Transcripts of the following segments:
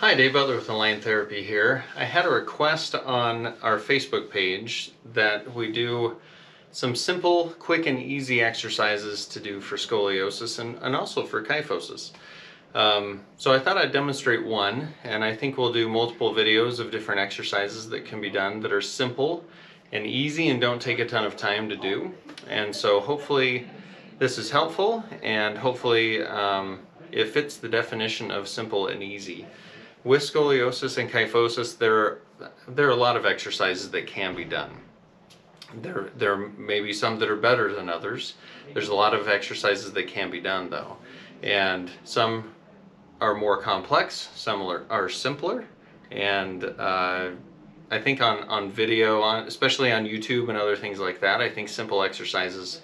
Hi, Dave Butler with Align Therapy here. I had a request on our Facebook page that we do some simple, quick, and easy exercises to do for scoliosis and also for kyphosis. So I thought I'd demonstrate one, and I think we'll do multiple videos of different exercises that can be done that are simple and easy and don't take a ton of time to do. And so hopefully this is helpful, and hopefully it fits the definition of simple and easy. With scoliosis and kyphosis, there are a lot of exercises that can be done. There may be some that are better than others. There's a lot of exercises that can be done though. And some are more complex, some are simpler. And I think on video, especially on YouTube and other things like that, I think simple exercises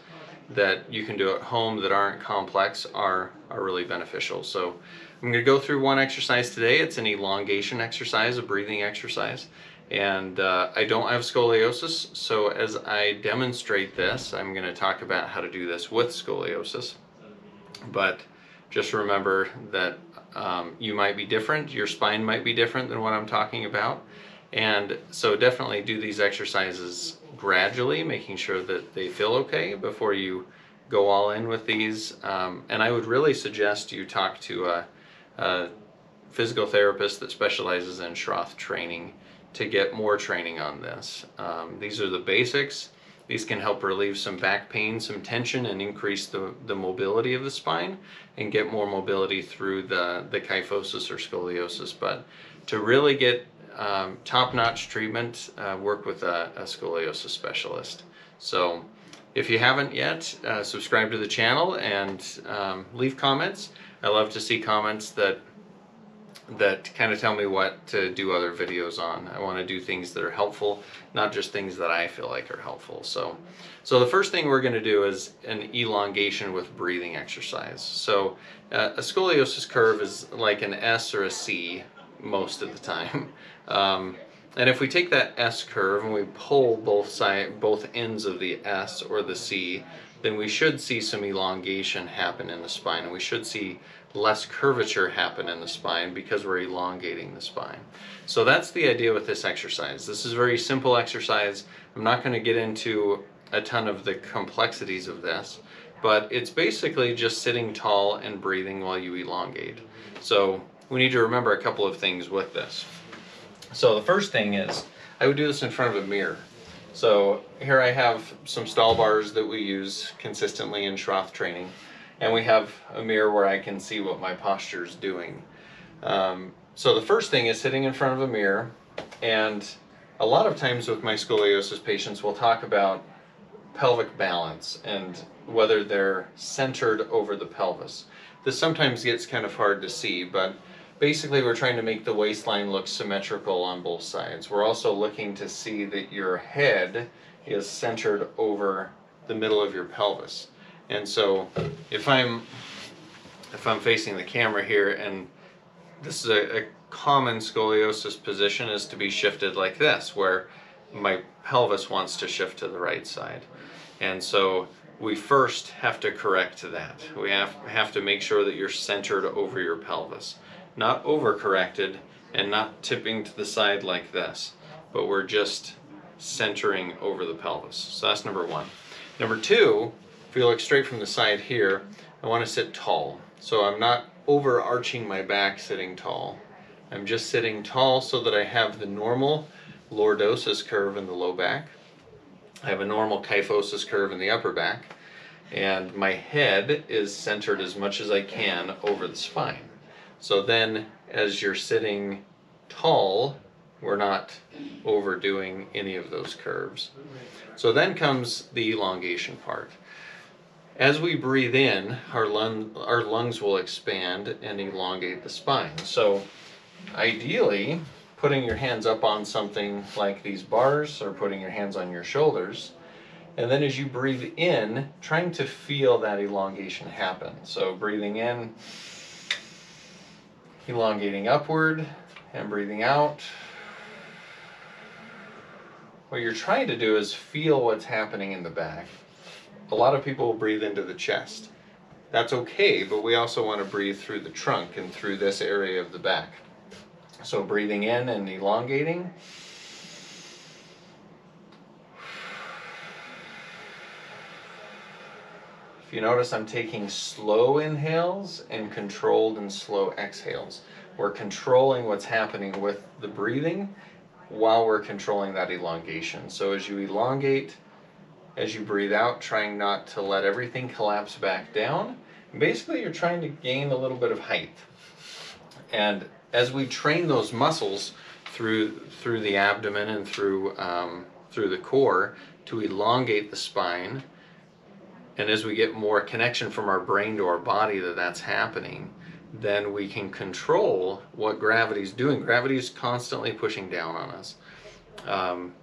that you can do at home that aren't complex are really beneficial. So I'm going to go through one exercise today. It's an elongation exercise, a breathing exercise. And I don't have scoliosis, so as I demonstrate this, I'm going to talk about how to do this with scoliosis. But just remember that you might be different, your spine might be different than what I'm talking about. And so definitely do these exercises gradually, making sure that they feel okay before you go all in with these. And I would really suggest you talk to a physical therapist that specializes in Schroth training to get more training on this. These are the basics. These can help relieve some back pain, some tension, and increase the mobility of the spine and get more mobility through the kyphosis or scoliosis. But to really get top-notch treatment, work with a scoliosis specialist. So if you haven't yet, subscribe to the channel and leave comments. I love to see comments that kind of tell me what to do other videos on. I want to do things that are helpful, not just things that I feel like are helpful. So the first thing we're going to do is an elongation with breathing exercise. So a scoliosis curve is like an S or a C most of the time. And if we take that S curve and we pull both ends of the S or the C, then we should see some elongation happen in the spine, and we should see less curvature happen in the spine because we're elongating the spine. So that's the idea with this exercise. This is a very simple exercise. I'm not going to get into a ton of the complexities of this, but it's basically just sitting tall and breathing while you elongate. So we need to remember a couple of things with this. So the first thing is, I would do this in front of a mirror. So here I have some stall bars that we use consistently in Schroth training, and we have a mirror where I can see what my posture is doing. So the first thing is sitting in front of a mirror, and a lot of times with my scoliosis patients we'll talk about pelvic balance and whether they're centered over the pelvis. This sometimes gets kind of hard to see, but basically we're trying to make the waistline look symmetrical on both sides. We're also looking to see that your head is centered over the middle of your pelvis. And so if I'm facing the camera here, and this is a common scoliosis position, is to be shifted like this, where my pelvis wants to shift to the right side. And so we first have to correct that. We have to make sure that you're centered over your pelvis. Not overcorrected and not tipping to the side like this, but we're just centering over the pelvis. So that's number one. Number two, if you look straight from the side here, I want to sit tall. So I'm not overarching my back sitting tall. I'm just sitting tall so that I have the normal lordosis curve in the low back. I have a normal kyphosis curve in the upper back, and my head is centered as much as I can over the spine. So then as you're sitting tall, we're not overdoing any of those curves. So then comes the elongation part. As we breathe in, our lungs will expand and elongate the spine. So ideally, putting your hands up on something like these bars or putting your hands on your shoulders, and then as you breathe in, trying to feel that elongation happen. So breathing in, elongating upward, and breathing out. What you're trying to do is feel what's happening in the back. A lot of people breathe into the chest. That's okay, but we also want to breathe through the trunk and through this area of the back. So breathing in and elongating. If you notice, I'm taking slow inhales and controlled and slow exhales. We're controlling what's happening with the breathing while we're controlling that elongation. So as you elongate, as you breathe out, trying not to let everything collapse back down. Basically, you're trying to gain a little bit of height. And as we train those muscles through the abdomen and through the core to elongate the spine, and as we get more connection from our brain to our body that's happening, then we can control what gravity's doing. Gravity's constantly pushing down on us.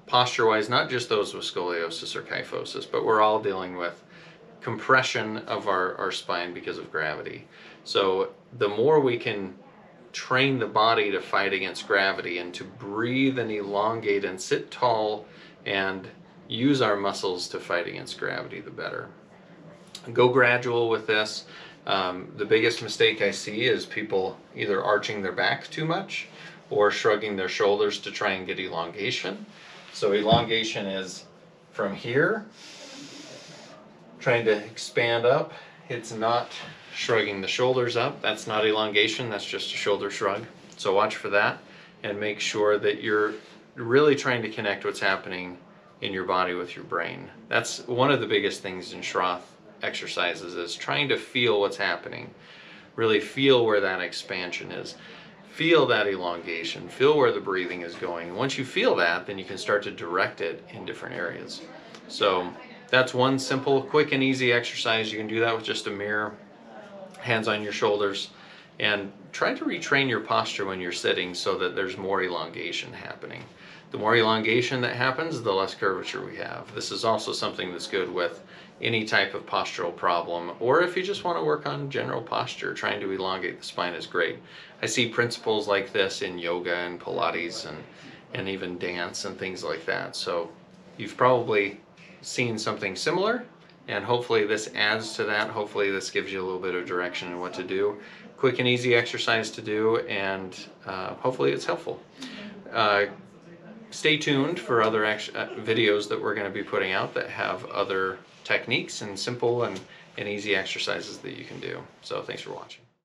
Posture-wise, not just those with scoliosis or kyphosis, but we're all dealing with compression of our spine because of gravity. So the more we can train the body to fight against gravity and to breathe and elongate and sit tall and use our muscles to fight against gravity, the better. Go gradual with this. The biggest mistake I see is people either arching their back too much or shrugging their shoulders to try and get elongation. So elongation is from here, trying to expand up. It's not shrugging the shoulders up. That's not elongation, that's just a shoulder shrug. So watch for that and make sure that you're really trying to connect what's happening in your body with your brain. That's one of the biggest things in Schroth exercises, is trying to feel what's happening. Really feel where that expansion is. Feel that elongation. Feel where the breathing is going. And once you feel that, then you can start to direct it in different areas. So that's one simple, quick and easy exercise. You can do that with just a mirror, hands on your shoulders, and try to retrain your posture when you're sitting so that there's more elongation happening. The more elongation that happens, the less curvature we have. This is also something that's good with any type of postural problem, or if you just want to work on general posture, trying to elongate the spine is great. I see principles like this in yoga and Pilates and even dance and things like that. So you've probably seen something similar, and hopefully this adds to that. Hopefully this gives you a little bit of direction on what to do. Quick and easy exercise to do, and hopefully it's helpful. Stay tuned for other videos that we're going to be putting out that have other techniques and simple and easy exercises that you can do. So thanks for watching.